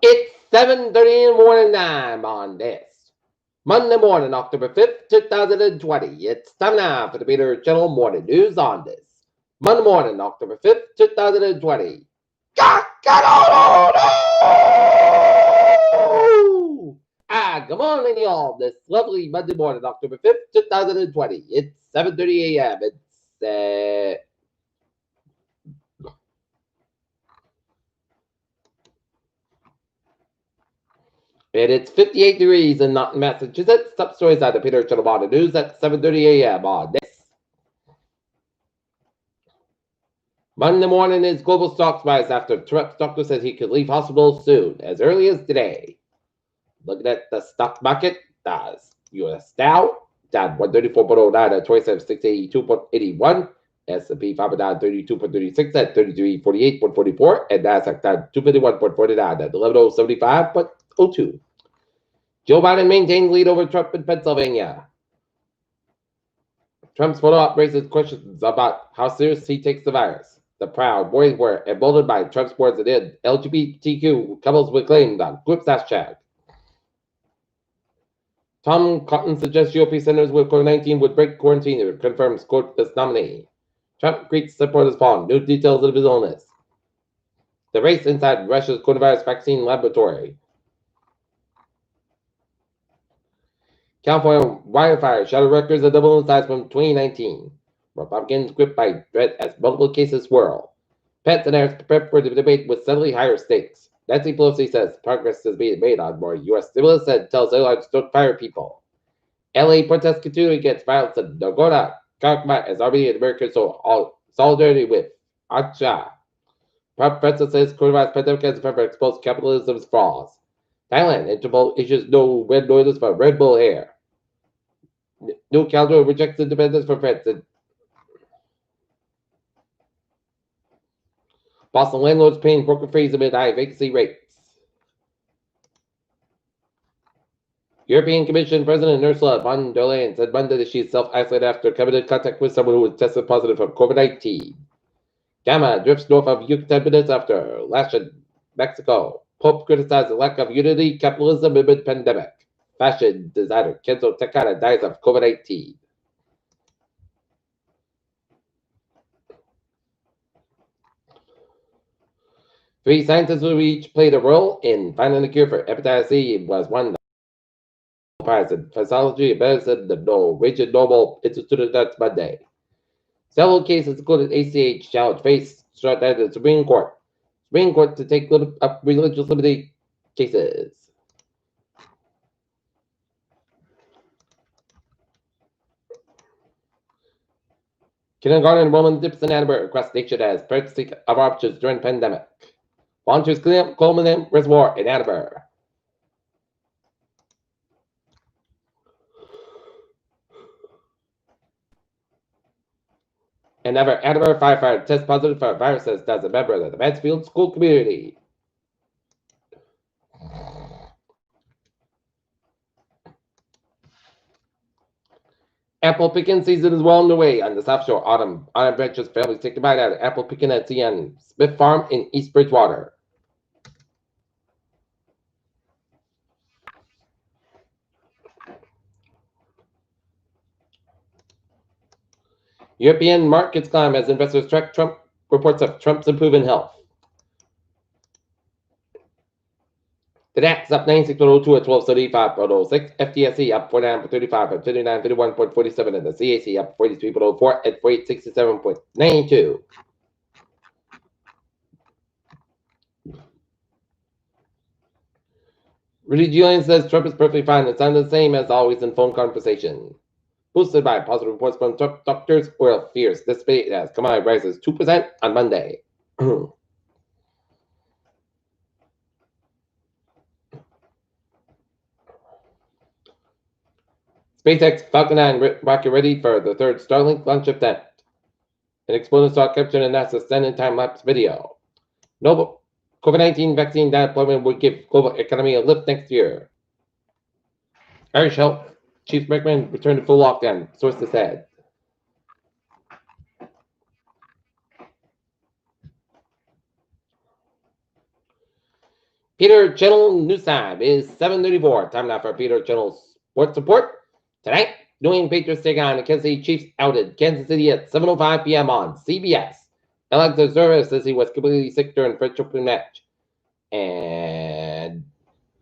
It's 7:30 in the morning time on this Monday morning, October 5th, 2020. It's time now for the Peter Channel Morning News on this Monday morning, October 5th, 2020. Good morning, y'all. This lovely Monday morning, October 5th, 2020. It's 7:30 a.m. It's 58 degrees in Norton, Massachusetts. Top stories at the Peter Channel Morning News at 7:30 a.m. on this Monday morning. Is global stocks rise after Trump's doctor says he could leave hospital soon, as early as today. Looking at the stock market, does U.S. Dow down 134.09 at 27,682.81. S&P 500 down 32.36 at 3348.44, and Nasdaq down 251.49 at 11,075.02. Joe Biden maintained lead over Trump in Pennsylvania. Trump's follow-up raises questions about how serious he takes the virus. The Proud Boys were emboldened by Trump's words that end LGBTQ couples with claims on Groups hashtag. Tom Cotton suggests GOP senators with COVID-19 would break quarantine and confirms quote this nominee. Trump greets supporters upon new details of his illness. The race inside Russia's coronavirus vaccine laboratory. California wildfire shattered records of double in size from 2019. Republicans gripped by dread as multiple cases swirl. Pence and Harris prepare for the debate with steadily higher stakes. Nancy Pelosi says progress is being made on more U.S. stimulus and tells airlines don't fire people. LA protests continue against violence in Nagorno-Karabakh as Armenia and Americans show solidarity with Acha. Prime President says coronavirus pandemic has forever exposed capitalism's flaws. Thailand, Interpol issues no red notice for Red Bull Air. New calendar rejects independence for France. Boston landlords paying broker fees amid high vacancy rates. European Commission President Ursula von der Leyen said Monday that she is self-isolated after coming in contact with someone who was tested positive for COVID-19. Gamma drifts north of Yucatan minutes after lash in Mexico. Pope criticized the lack of unity, capitalism amid pandemic. Fashion designer Kenzo Takada dies of COVID-19. Three scientists who each played a role in finding a cure for hepatitis C was won the prize in physiology and medicine, the Norwegian Nobel Institute next Monday. Several cases, including ACH challenge, faced shut down the Supreme Court. Supreme Court to take up religious liberty cases. Kindergarten enrollment dips in Annenberg across the nation as parents seek other options during the pandemic. Volunteers clean up Coleman Reservoir in Annenberg. Another Annenberg firefighter tests positive for viruses as a member of the Mansfield school community. Apple picking season is well underway on the South Shore. Autumn adventures families take a bite out of apple picking at CN Smith Farm in East Bridgewater. European markets climb as investors track Trump reports of Trump's improving health. The DAX up 96.02 at 1275.06. FTSE up 49.35 at 59.31.47, and the CAC up 43.04 at 4867.92. Rudy Giuliani says Trump is perfectly fine and sounds the same as always in phone conversation. Boosted by positive reports from Trump doctors, oil fears dissipate as commodity rises 2% on Monday. SpaceX Falcon 9 rocket ready for the third Starlink launch attempt. An explosive saw captured in NASA's stunning time-lapse video. Noble COVID-19 vaccine deployment would give global economy a lift next year. Irish Health Chief recommend return to full lockdown, sources said. Peter Channel news time is 7:34. Time now for Peter Channel's sports report. Tonight, New England Patriots take on the Kansas City Chiefs out in Kansas City at 7:05 p.m. on CBS. Alex Zerva says he was completely sick during the first opening match. And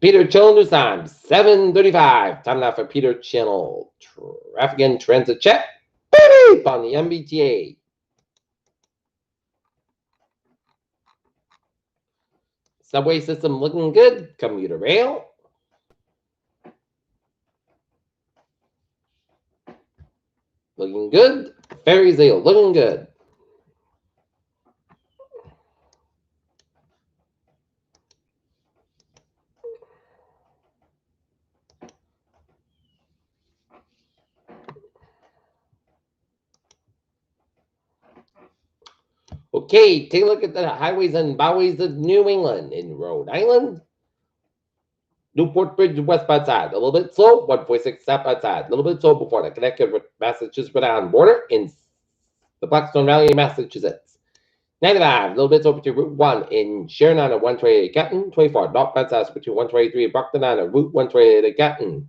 Peter Channel news time, 7:35. Time now for Peter Channel traffic and transit check on the MBTA. Subway system looking good. Commuter rail. Looking good. Ferry Zeal looking good. Okay, take a look at the highways and byways of New England. In Rhode Island, Newport Bridge westbound side, a little bit slow, 146 southbound side, a little bit slow before the Connecticut with Massachusetts Rhode Island border in the Blackstone Valley, Massachusetts. 95, a little bit slow between Route 1 in Sharon on 128 Gatton, 24 northbound side between 123 and Brockton on Route 128 Gatton.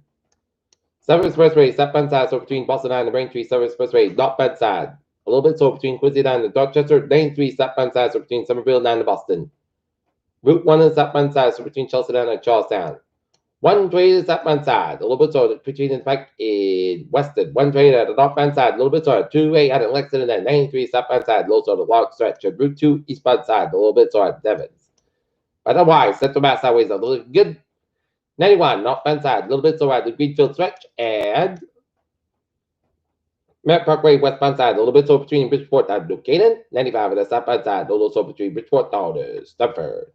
Southern Expressway southbound side between Boston and Braintree, Southern Expressway northbound side. A little bit slow between Quincy down to Dorchester, Lane 3 southbound side between Somerville down to Boston. Route 1 and southbound side between Chelsea down and Charlestown. 120 southbound side, a little bit slow between in fact in Weston. 120 at the northbound side, a little bit slow. 2-8 out in Lexington and 93 southbound side, low slow the long stretch. And Route 2 eastbound side, a little bit slow at Devons. Otherwise, Central Mass highways are looking good. 91 northbound side, a little bit slow at the Greenfield stretch, and Merritt Parkway westbound side, a little bit slow between Bridgeport and New Canaan. 95 at the southbound side, a little slow between Bridgeport and Stamford.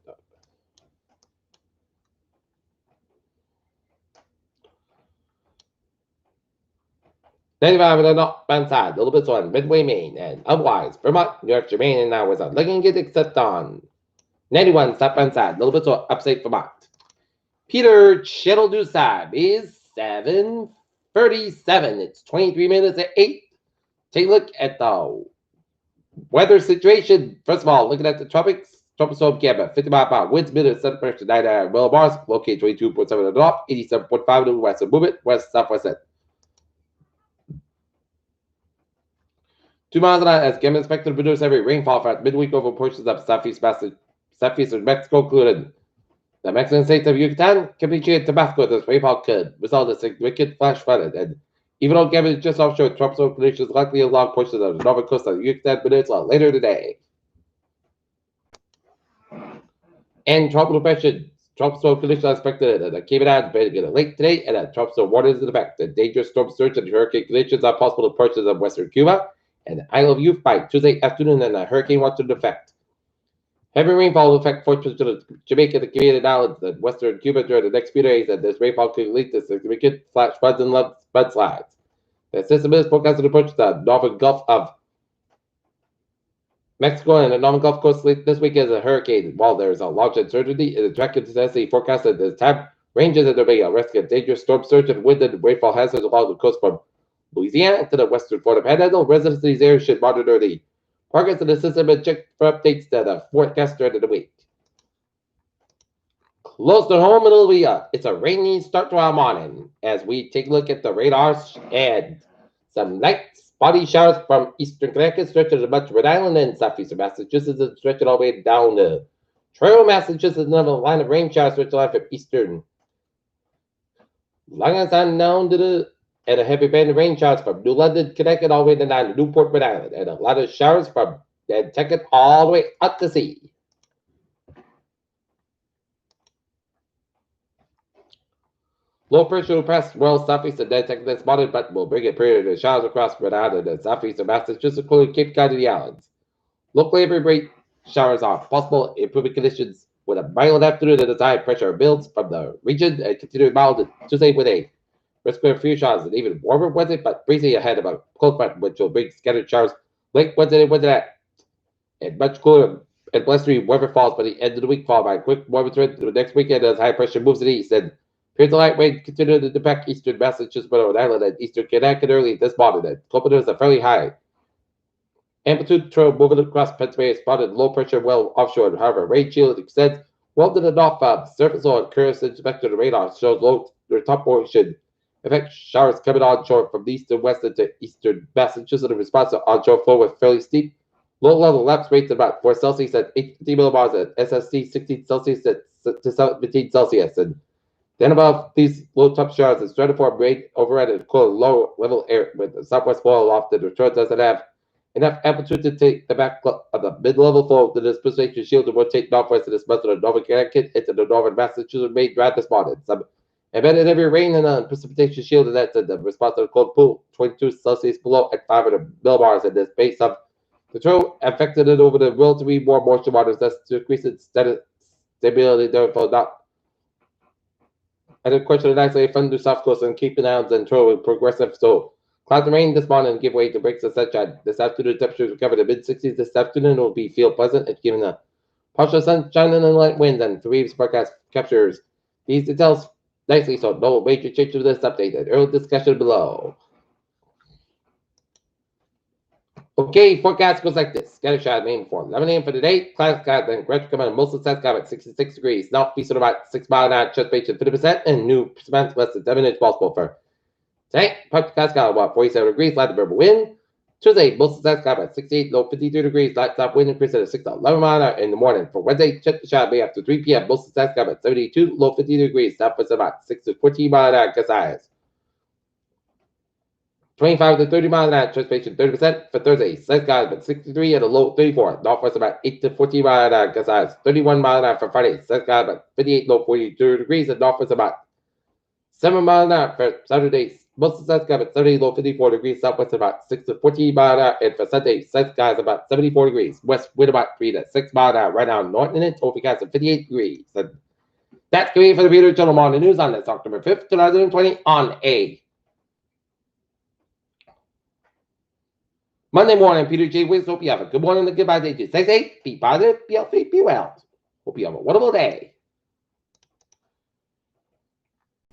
At the northbound side, a little bit slow on Midway, Maine, and otherwise, Vermont, New Hampshire, Maine, and now is on looking good except on 91 southbound side, a little bit slow upstate Vermont. Peter Channel news time is 7:37. It's 23 minutes at 8. Take a look at the weather situation. First of all, looking at the tropics. Tropical storm Gamma, 50 mile per hour winds, minute, sun pressure 99 millibars, located 22.7 at the north, 87.5 to the west of movement, west southwest at 2 miles an hour as Gamma expected to produce heavy rainfall for midweek over portions of southeastern Mexico, including the Mexican states of Yucatan, Campeche, and Tabasco. This rainfall could result in significant flash flooding, and even though Gamma is just offshore, tropical conditions likely along portions of the northern coast of the Yucatan Peninsula later today. And tropical conditions are expected at the Cayman Islands late today, and that tropical waters in effect. The dangerous storm surge and hurricane conditions are possible in portions of western Cuba and the Isle of Youth by Tuesday afternoon, and a hurricane watch in effect. Heavy rainfall will affect portions of Jamaica, the Canadian Islands, and western Cuba during the next few days, and this rainfall could lead to significant flash floods and mudslides. The system is forecasted to approach the northern Gulf of Mexico and the northern Gulf Coast this week as a hurricane. While there is a large uncertainty in the track intensity forecast at this time, ranges in the Bay are risk of dangerous storm surge and wind and rainfall hazards along the coast from Louisiana to the western Florida Panhandle. Residents of these areas should monitor the progress of the system and check for updates to the forecast during the week. Close to home, it's a rainy start to our morning as we take a look at the radars and some light spotty showers from eastern Connecticut stretching to much Rhode Island and southeastern Massachusetts and stretching all the way down to Trail, Massachusetts. Another line of rain showers stretching line from eastern Long Island down to the and a heavy band of rain showers from New London, Connecticut, all the way down to Newport, Rhode Island, and a lot of showers from Nantucket all the way up to sea. Low pressure will pass well southeast of Nantucket this morning, but will bring a period of showers across Rhode Island and southeast of Massachusetts, including Cape Cod and the islands. Locally, every rate showers are possible, improving conditions with a mild afternoon and as high pressure builds from the region and continuing mild Tuesday with a risk of a few showers and even warmer Wednesday, but breezy ahead of a cold front, which will bring scattered showers late Wednesday and Wednesday night. And much cooler and blustery weather falls by the end of the week, followed by a quick warmer trend to the next weekend as high pressure moves to the east. And periods of light rain continue to impact eastern Massachusetts, Rhode Island, and eastern Connecticut early this morning. And temperatures are fairly high. Amplitude trail moving across Pennsylvania spotted low pressure well offshore. However, rain shield extends Well to the north, surface low curves inspected the radar shows low the top portion. Effect showers coming onshore from east to west into eastern Massachusetts in response to onshore flow with fairly steep low level lapse rates about 4 Celsius at 850 millibars at SSC 16 Celsius to 17 Celsius. And then above these low top showers, the stratiform rain overhead and cool low level air with the southwest flow aloft. The return doesn't have enough amplitude to take the back of the mid-level flow to this precipitation shield to rotate northwest of this much of the northern Connecticut into the northern Massachusetts main drive this morning. Some embedded heavy rain and a precipitation shield, and that's the response to the cold pool, 22 Celsius below at 500 millibars, and this base of the throw affected it over the relatively more moisture waters, thus to increase its stability, therefore not. And of course, the isolated from the south coast and keep the islands and throw with progressive so. Clouds and rain this morning and give way to breaks of sunshine. This afternoon, temperatures recover to mid-60s. This afternoon will be feel pleasant. It's given a partial sunshine and light winds and 3 waves forecast captures these details nicely, so no major change to this updated. Early discussion below. Okay, forecast goes like this. Scattered shot main form. 11 a.m. for today. Clouds skies and gradually come in. Most of the skies at 66 degrees. Northeast at about 6 mile an hour. Chest rate 50%. And new percent less than 7 inches possible for tonight. Podcast got about 47 degrees. Light river wind. Tuesday, most of the skies about 68. Low 53 degrees. Light top wind increase at 6 to 11 mile an hour in the morning. For Wednesday, check the shot May after 3 p.m. Most of the skies got about 72. Low 50 degrees. Southwest about 6 to 14 mile an hour. Gust eyes. 25 to 30 miles an hour, transpiration 30% for Thursday. Sun skies about 63 at a low 34. Northwest about 8 to 14 miles an hour, gust eyes 31 miles an hour for Friday. Sun skies about 58, low 42 degrees, and northwest about 7 miles an hour for Saturday. Most of the sun skies about 70, low 54 degrees, southwest about 6 to 14 miles an hour, and for Sunday, sun skies about 74 degrees, west wind about 3 to 6 miles an hour. Right now, north in it, overcast at 58 degrees. And that's going to be for the Peter Channel Morning News on this October 5th, 2020 on a Monday morning, Peter J. Wiggins. Hope you have a good morning and a goodbye day. Stay safe, be positive, be healthy, be well. Hope you have a wonderful day.